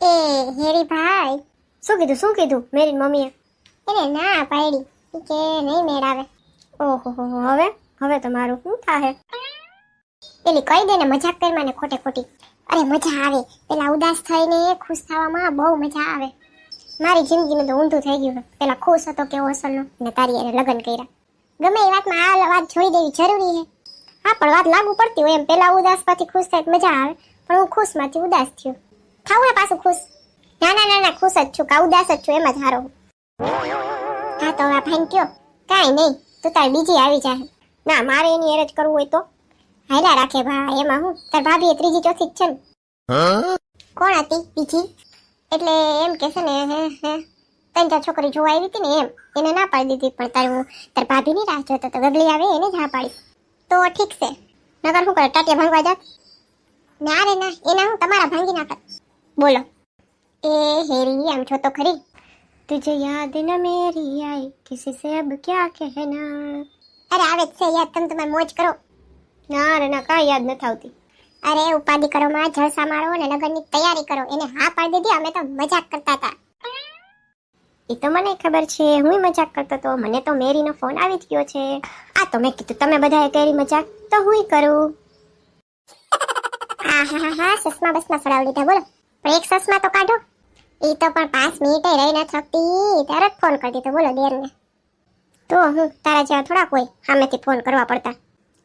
એ હેરી ભાઈ, શું કીધું મેરી મમ્મીએ? એને ના પાડી કે નહીં મેળ આવે. ઓહો હવે તમારું શું થાહે? પેલી કહી દે ને મજાક કરવા ને ખોટે ખોટી. અરે મજા આવે, પેલા ઉદાસ થઈને ખુશ થવામાં બહુ મજા આવે. મારી જિંદગીનું તો ઊંધું થઈ ગયું. પેલા ખુશ હતો કેવો અસલનો ને તારી હારે લગ્ન કર્યા. ગમે એ વાતમાં આ વાત છોડી દેવી જરૂરી છે. હા પણ વાત લાગુ પડતી હોય એમ. પેલા ઉદાસ માંથી ખુશ થાય તો મજા આવે, પણ હું ખુશ માંથી ઉદાસ થયું. થાવું ને પાછું ખુશ? ના ખુશ જ છું કા ઉદાસ જ છું એમ જ હારો. હા તો હવે ભાઈ કયો કાંઈ નહીં, તું તારી બીજી આવી જાય. ના, મારે એની એરેજ કરવું હોય તો હાયલા રાખે ભાઈ, એમાં હું તાર ભાભી ત્રીજી ચોથી જ છે ને. કોણ હતી બીજી? એટલે એમ કે છે ને ત્રણ ચાર છોકરી જોવા આવી હતી ને એમ, એને ના પાડી દીધી. પણ તાર ભાભીની રાહ જોતો તો ગગલી આવે એને જ હા પાડી. તો ઠીક છે, નકર શું કરે ટાટિયા ભાંગવા જાત? ના રે ના, એના હું તમારા ભાંગી નાખત. બોલો એ હેરી આમ છો તો ખરી. તુझे याद न मेरी आई किसी से अब क्या कहना. અરે આવે જ છે યાદ, તમે તમારી મોજ કરો. ના રે ના, કાંઈ યાદ નથી આવતી. અરે ઉપાધિ કરો માં, જલસા મારો ને લગ્નની તૈયારી કરો. એને હા પાડી દીધી, અમે તો મજાક કરતા હતા. એ તો મને ખબર છે, હું મજાક કરતો તો. મને તો મેરીનો ફોન આવી જ ગયો છે. આ તો મેં કીધું તમે બધાએ કરી મજાક તો હું કરું. હા સસમા બસમાં સડાવી લીધા. બોલો પણ એક સસમા તો કાઢો. એ તો પણ 5 મિનિટે રહી ન શકતી, તરત ફોન કરી દીધો. બોલો દેરને. તો હું તારા જેવા થોડાક હોય સામેથી ફોન કરવા પડતા.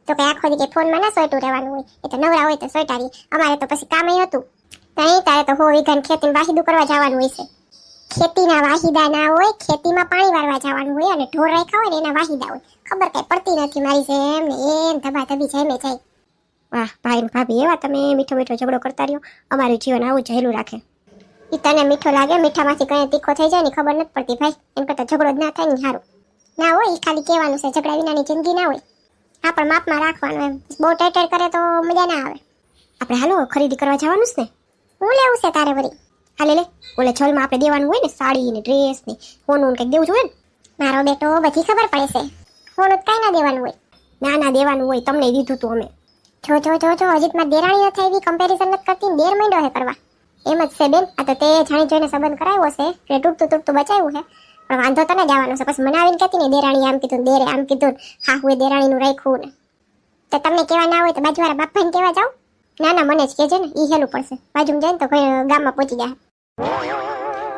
તો કઈ આખો દી ફોનમાં ના સોયટું રહેવાનું હોય. એ તો નવરા હોય તો સોયટારી. અમારે તો પછી કામ હતું. તઈ તારે તો હો વીઘાન ખેતીમાં વાહિદું કરવા જવાનું હોય છે. ખેતીના વાહિદા ના હોય, ખેતીમાં પાણી વાળવા જવાનું હોય, અને ઢોર રાખ્યા હોય ને એના વાહિદા હોય. ખબર કઈ પડતી નથી મારી જેમ ને એમ ધબા ધબી જાય જાય. વાહ ભાઈ ને ભાભી, એવા તમે મીઠો ઝઘડો કરતા રહ્યો. અમારું જીવન આવું જહેલું રાખે. ઈ તને મીઠો લાગે, મીઠામાંથી કઈ તીખો થઈ જાય ને ખબર નથી પડતી ભાઈ. એમ કરતા ઝઘડો જ ના થાય ને સારું. ના હોય ઈ ખાલી કહેવાનું છે, ઝઘડા વિનાની જિંદગી ના હોય. હા પણ માપમાં રાખવાનું એમ. બહુ ટાઈટ કરે તો મજા ના આવે. આપણે હાલો ખરીદી કરવા જવાનું છે ને. હું લેવું છે તારે વળી? હાલે લે, ઓલે છલમાં આપણે દેવાનું હોય ને, સાડી ને ડ્રેસ ને સોનું કંઈક દેવું જોઈએ ને. મારો બેટો બધી ખબર પડે છે. સોનું કઈ ના દેવાનું હોય. ના દેવાનું હોય, તમને દીધું તું અમે. જો હજી માં દેરાણી નથી આવી, કમ્પેરિઝન નથી કરતી. દેર માંડ્યો હે કરવા. એમ જ છે બેન, આ તો તે જાણી જોઈને સંબંધ કરાવ્યો છે એટલે તૂટતું બચાવ્યું છે. પણ વાંધો તને જવાનો છે. પછી મને આવીને કહેતી ને દેરાણી આમ કીધું, દેરે આમ કીધું, હા હું દેરાણીનું રાખ્યું ને. તો તમને કહેવા ના હોય તો બાજુવાળા બાપાને કહેવા જાવ. ના મને જ કહેજે ને, ઈ હેલું પડશે. બાજુમાં જાય ને તો ગામમાં પહોંચી જાય.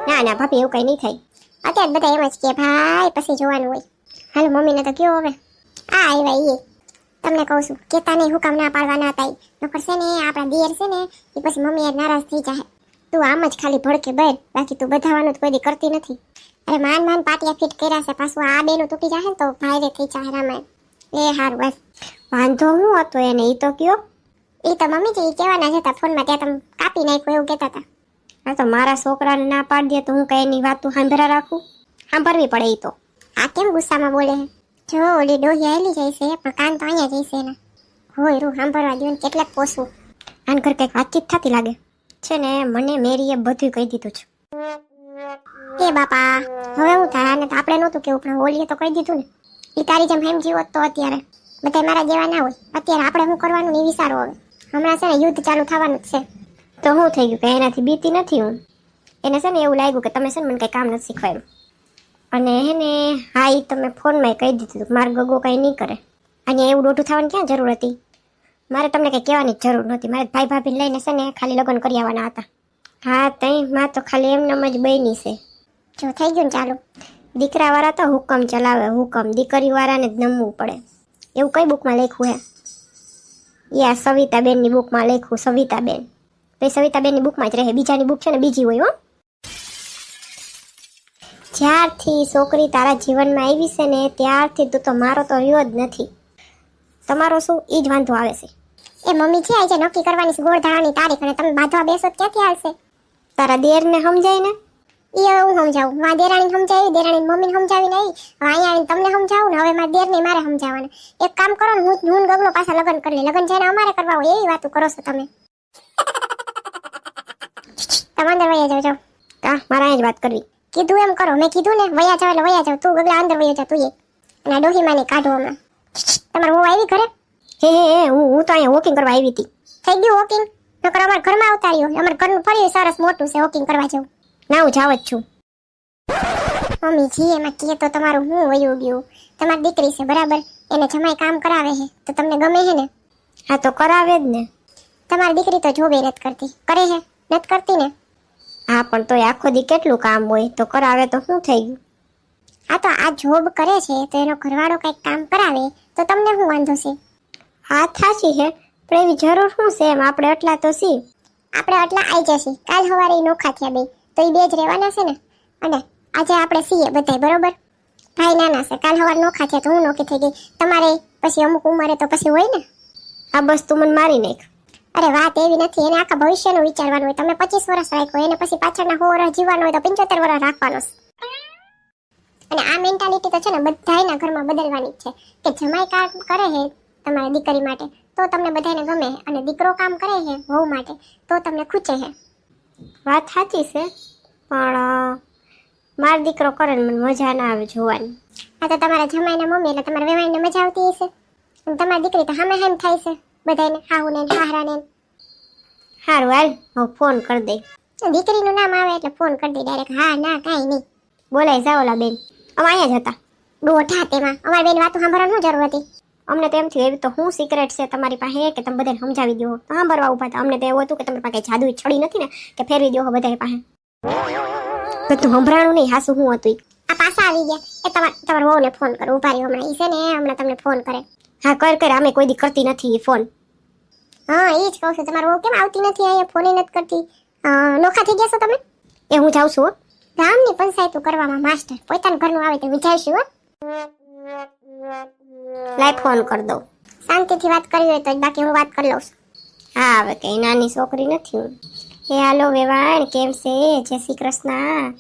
ના ભાભી, એવું કઈ નહીં થાય. અત્યારે બધા એમ જ કે ભાઈ પછી જોવાનું હોય. હાલો મમ્મીને તો કયો હવે. આ આવ્યા એ તમને કહું છું, કેતા નહીં હું કામ ના પાડવાના હતા. નકર છે ને આપણા દિયર છે ને એ પછી મમ્મી નારાજ થઈ જાય. તું આમ જ ખાલી ભડકે બેર, બાકી તું બધાવાનું તો કોઈ દી કરતી નથી. અરે માન પાટિયા ફિટ કર્યા છે, પાછું આ બેનું તૂટી જાય ને તો ભાઈ થઈ જાય રામાયણ. એ હારું બસ. વાંધો હું હતો એને, ઈ તો કયો. એ તો મમ્મી જે કહેવાના હતા ફોનમાં, ત્યાં તમે કાપી નાખ્યું એવું કહેતા હતા. હા તો મારા છોકરાને ના પાડી દે તો હું કઈ એની વાતું સાંભળા રાખું? સાંભળવી પડે. ઈ તો આ કેમ ગુસ્સામાં બોલે છે? જો ઓલી ડોહી આવેલી જાય છે પણ કાન તો અહીંયા જાય છે એના. હોય રૂ સાંભળવા દો ને, કેટલાક પોસવું. આન ઘર કંઈક વાતચીત થતી લાગે છે ને. મને મેરીએ બધું કહી દીધું છે. એ બાપા, હવે હું થાય? આને તો આપણે નહોતું કેવું, પણ ઓલીએ તો કહી દીધું ને. એ તારી જેમ હેમ જીવત તો અત્યારે બધા મારા જેવા ના હોય. અત્યારે આપણે શું કરવાનું એ વિચારો. હવે હમણાં છે ને યુદ્ધ ચાલુ થવાનું જ છે. તો શું થઈ ગયું કે એનાથી બીતી નથી હું? એને છે ને એવું લાગ્યું કે તમે છે ને મને કંઈ કામ નથી શીખવાયું. અને એને હા એ તમે ફોનમાં કહી દીધું મારે ગગો કંઈ નહીં કરે. અને એવું દોઢું થવાની ક્યાં જરૂર હતી? મારે તમને કંઈ કહેવાની જરૂર નહોતી. મારે ભાઈ ભાભીને લઈને છે ને ખાલી લગ્ન કરી આવવાના હતા. હા તઈ માં તો ખાલી એમનામ જ બની છે. જો થઈ ગયું ને ચાલુ. દીકરાવાળા તો હુકમ ચલાવે, હુકમ. દીકરીવાળાને જ નમવું પડે. એવું કઈ બુકમાં લખ્યું હે? યા સવિતાબેનની બુકમાં લખ્યું, સવિતાબેન. તો સવિતાબેનની બુકમાં જ રહે, બીજાની બુક છે ને બીજી હોય. હો, જ્યારથી છોકરી તારા જીવનમાં આવી છે ને ત્યારથી તું તો મારો તો રહ્યો જ નથી. તમારો શું ઈ જ વાંધો આવે છે? એ મમ્મી છે આજે નક્કી કરવાની છે ગોળધારાની તારીખ, અને તમે બાંધવા બેસો ક્યાંથી હાલશે? તારા દેરને સમજાય ને. એ હવે હું સમજાવું? મારા દેરાણીને સમજાવી, દેરાણીની મમ્મીને સમજાવી નહીં. હવે અહીંયા આવીને તમને સમજાવું ને. હવે મારા દેરને મારે સમજાવવાના. એક કામ કરો ને, હું ગગલો પાછા લગ્ન કરી લે. લગ્ન જઈને અમારે કરવા હોય એવી વાતો કરો છો તમે. તમે અંદર વયા જાવ. કા મારા અહીંયા જ વાત કરવી? કીધું એમ કરો. મેં કીધું ને વયા જાવ એટલે વયા જાવ. તું ગગલા અંદર વયા જા તું એ. અને આ ડોહીમાં નહીં કાઢો હમણાં. તમારે હું આવી ઘરે? હે હું તો અહીંયા વોકિંગ કરવા આવી હતી. થઈ ગયું વોકિંગ? નકર અમારા ઘરમાં આવતા રહ્યો. અમારા ઘરનું ફળિયું સરસ મોટું છે વોકિંગ કરવા જેવું. ના હું જાવ જ છું. મમ્મી જી એમાં કહે તો તમારું હું વયું ગયું. તમારી દીકરી છે બરાબર, એને જમાઈ કામ કરાવે છે તો તમને ગમે છે ને? હા તો કરાવે જ ને. તમારી દીકરી તો જોબે નથી કરતી, કરે છે? નથી કરતી ને? હા પણ તોય આખો દી કેટલું કામ હોય, તો કરાવે તો શું થઈ ગયું? આ તો આ જોબ કરે છે તો એનો ઘરવાળો કંઈક કામ કરાવે તો તમને શું વાંધો છે? હા થાશી હે, પણ એવી જરૂર શું છે એમ? આપણે એટલા તો સી. આપણે આટલા આવી જશે. કાલ સવારે ઈ નોખા થયા બે, તો એ બે જ રહેવાના છે ને. અને આજે આપણે સીએ બધાય બરોબર. ભાઈ નાના છે, કાલ સવારે નોખા થયા તો હું નોખી થઈ ગઈ. તમારે પછી અમુક ઉંમરે તો પછી હોય ને. આ બસ તું મને મારી નાખ. અરે વાત એવી નથી, એને આખા ભવિષ્યનું વિચારવાનું હોય. તમે 25 વર્ષ રાખ્યો, એને પછી પાછળના 100 વર્ષ જીવવાનું હોય તો 75 વર્ષ રાખવાનો છે. અને આ મેન્ટાલિટી તો છે ને બધાયના ઘરમાં બદલવાની જ છે કે જમાઈ કામ કરે છે તમારી દીકરી માટે તો તમને બધાને ગમે, અને દીકરો કામ કરે છે વહુ માટે તો તમને ખૂચે છે. વાત સાચી છે, પણ મારો દીકરો કરે ને મને મજા ના આવે જોવાની. આ તો તમારા જમાઈના મમ્મી એટલે તમારા વેવાઈને મજા આવતી હશે. અને તમારી દીકરી તો હામે હામ થાય છે બધાને, હાહુને હાહરાને. સારું હાલ હું ફોન કરી દઈ. દીકરીનું નામ આવે એટલે ફોન કરી દઈ ડાયરેક્ટ. હા ના કાંઈ નહીં. બોલાય જાઓ ઓલા બેન, અમે અહીંયા જ હતા. દોઢા તેમાં અમારી બેન વાતો સાંભળવાની શું જરૂર હતી? અમને તો એમ થયું એવી તો શું સિક્રેટ છે તમારી પાસે કે તમે બધાને સમજાવી દો, તો સાંભળવા ઉભા હતા. અમને તો એવું હતું કે તમારી પાસે જાદુ છડી નથી ને કે ફેરવી દો બધા પાસે. બધું સંભળાણું નહીં, હાસું શું હતું ઈ. આ પાછા આવી ગયા. એ તમારા વહુને ફોન કરો, ઉભા રહ્યો હમણાં. ઈ છે ને હમણાં તમને ફોન કરે. હા કર અમે કોઈ દી કરતી નથી ઈ ફોન. હા એ જ કહું છું, તમારી વહુ કેમ આવતી નથી અહીંયા, ફોને નથી કરતી? નોખા થઈ ગયા છો તમે? એ હું જાઉં છું હો. ગામની પંચાયતો કરવામાં માસ્ટર, પોતાનું ઘરનું આવે તો વિચારશું હો. લાય ફોન કરી દઉં. શાંતિથી વાત કરવી હોય તો જ, બાકી હું વાત કરી લઉં છું. હા હવે કઈ નાની છોકરી નથી હું. એ હાલો વેવાણ, કેમ છે? જય શ્રી કૃષ્ણ.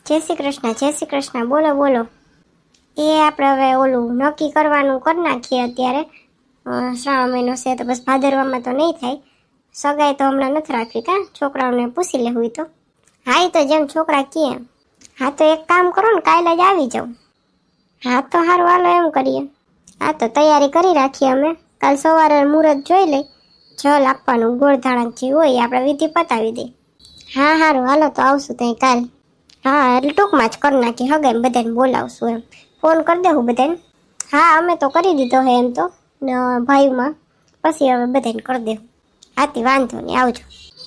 જય શ્રી કૃષ્ણ, જય શ્રી કૃષ્ણ. બોલો બોલો. એ આપણે હવે ઓલું નક્કી કરવાનું કરી નાખીએ અત્યારે. શ્રાવણ મહિનો છે તો બસ ભાદરવામાં તો નહીં થાય. સગાઈ તો હમણાં નથી રાખવી કા, છોકરાઓને પૂછી લેવું હોય તો. હા એ તો જેમ છોકરા કહે. હા તો એક કામ કરો ને, કાલે જ આવી જાઉં. હા તો સારું હાલો એમ કરીએ. હા તો તૈયારી કરી રાખીએ અમે. કાલ સવારે મુહૂર્ત જોઈ લઈ, જલ આપવાનું ગોળધાણા જે હોય આપણે વિધિ પતાવી દઈ. હા સારું હાલો તો આવશું ત્યાં કાલ. હા એટલે ટૂંકમાં જ કરી નાખી, હગાઈ બધાને બોલાવશું એમ. ફોન કરી દેવું બધાને. હા અમે તો કરી દીધો હે એમ તો ભાઈમાં, પછી હવે બધાને કરી દેવું. હાથી વાંધો નહીં, આવજો.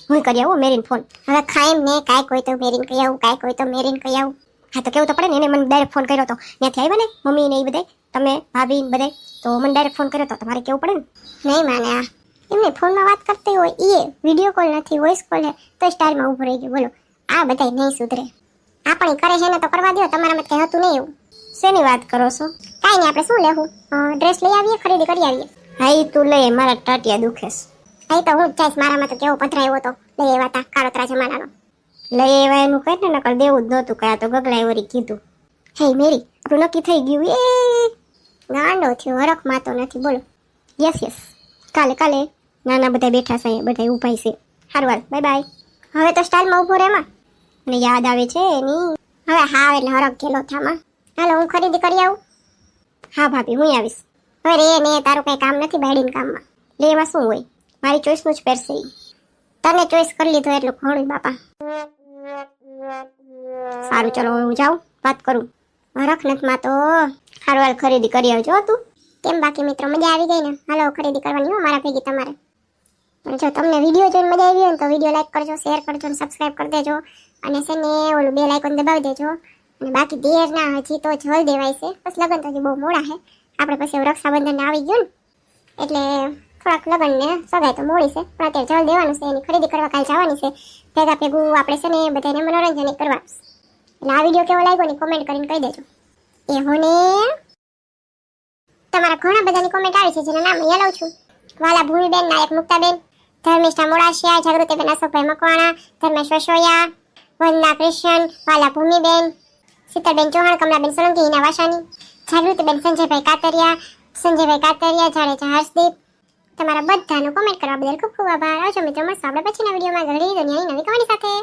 હું કરી આવું મેરીન ફોન. હવે ખાઈમ ને કાંઈ કોઈ તો મેરીન કહી આવું, કાંઈ કોઈ તો મેરીન કહી આવું. હા તો કેવું તો પડે ને, એને મને ડાયરેક્ટ ફોન કર્યો હતો. ત્યાંથી આવ્યા ને મમ્મી ને એ બધા, તમે ભાભી ને બધા, તો મને ડાયરેક્ટ ફોન કર્યો હતો. તમારે કેવું પડે ને. નહીં માને આ એમને ફોનમાં વાત કરતી હોય, એ વિડીયો કોલ નથી વોઇસ કોલ છે તો સ્ટાઇલમાં ઊભું રહી ગયું. બોલો આ બધાય નહીં સુધરે. આપણે કરે છે ને તો કરવા દો, તમારામાં કંઈ હતું નહીં એવું. શેની વાત કરો છો? કાંઈ નહીં, આપણે શું લેવું? ડ્રેસ લઈ આવીએ, ખરીદી કરી આવીએ. હા એ તું લઈ, મારા ટાટિયા દુખે છે. હા તો હું જ જઈશ, મારામાં તો કેવો પધરાયો હતો લઈ આવ્યા હતા કાળોતરા જમાનાનો. લઈ આવ્યા એનું કઈ ને નકર દેવું જ નહોતું, કયા તો ગગલાઈ વળી કીધું. હે મેરી, આપણું નક્કી થઈ ગયું. એ ગાંડો થયો, હરખ માતો નથી. બોલો યસ યસ, કાલે કાલે નાના બધા બેઠા છે, બધા ઊભા છે. સારું હાલ બાય બાય. હવે તો સ્ટાઇલમાં ઊભો રહે માં. મને યાદ આવે છે એની. હવે હા એટલે હરખ ગેલો થામાં. હાલો હું ખરીદી કરી આવું. હા ભાભી હું આવીશ. હવે રે ને તારું કઈ કામ નથી બાયડીન કામમાં. લે એમાં શું હોય, મારી ચોઈસનું જ પહેરશે ઈ. તને ચોઈસ કરી લીધો એટલું ઘણું બાપા. સારું ચલો હવે હું જાઉં, વાત કરું. હરખ નથી માં તો. સારું હાલ ખરીદી કરી આવજો તું. કેમ બાકી મિત્રો મજા આવી ગઈ ને? હાલો ખરીદી કરવાની હો મારા ભેગી તમારે. પણ જો તમને વિડીયો જોઈને મજા આવી હોય ને તો વિડીયો લાઈક કરજો, શેર કરજો અને સબસ્ક્રાઈબ કરી દેજો. અને છે ને ઓલું બેલ આઇકોન દબાવી દેજો. અને બાકી દેર ના હજી તો જલ દેવાય છે, બસ લગન તો હજી બહુ મોડા છે. આપણે પછી રક્ષાબંધન આવી ગયું ને એટલે થોડાક લગન ને સગાઈ તો મોડી છે, પણ અત્યારે જલ દેવાનું છે, એની ખરીદી કરવા કાલ જવાની છે. ભેગા ભેગું આપણે છે ને બધાને મનોરંજન કરવાનું છે. એટલે આ વિડીયો કેવો લાગ્યો ને કોમેન્ટ કરીને કહી દેજો. એ હોને તમારા ઘણા બધાની કોમેન્ટ આવી છે જેના નામ અહીંયા લઉં છું. વાલા ભૂમિબેન, નાયક મુક્તાબેન, ધર્મિષ્ઠા મોડાશિયા, જાગૃતિબેન અશોકભાઈ મકવાણા, ધર્મેશ વસોયા, વંદના કૃષ્ણ, વાલા ભૂમિબેન, શીતલબેન ચૌહાણ, કમલાબેન સોલંકી, હિના વાસાની, જાગૃતિબેન સંજયભાઈ કાતરિયા, જાડેજા હર્ષદીપ. તમારા બધાનો કોમેન્ટ કરવા બદલ ખૂબ ખૂબ આભાર. આવજો મિત્રો, મળશું આપણે પછીના વિડીયોમાં ઘડી દુનિયાની નવી કહાની સાથે.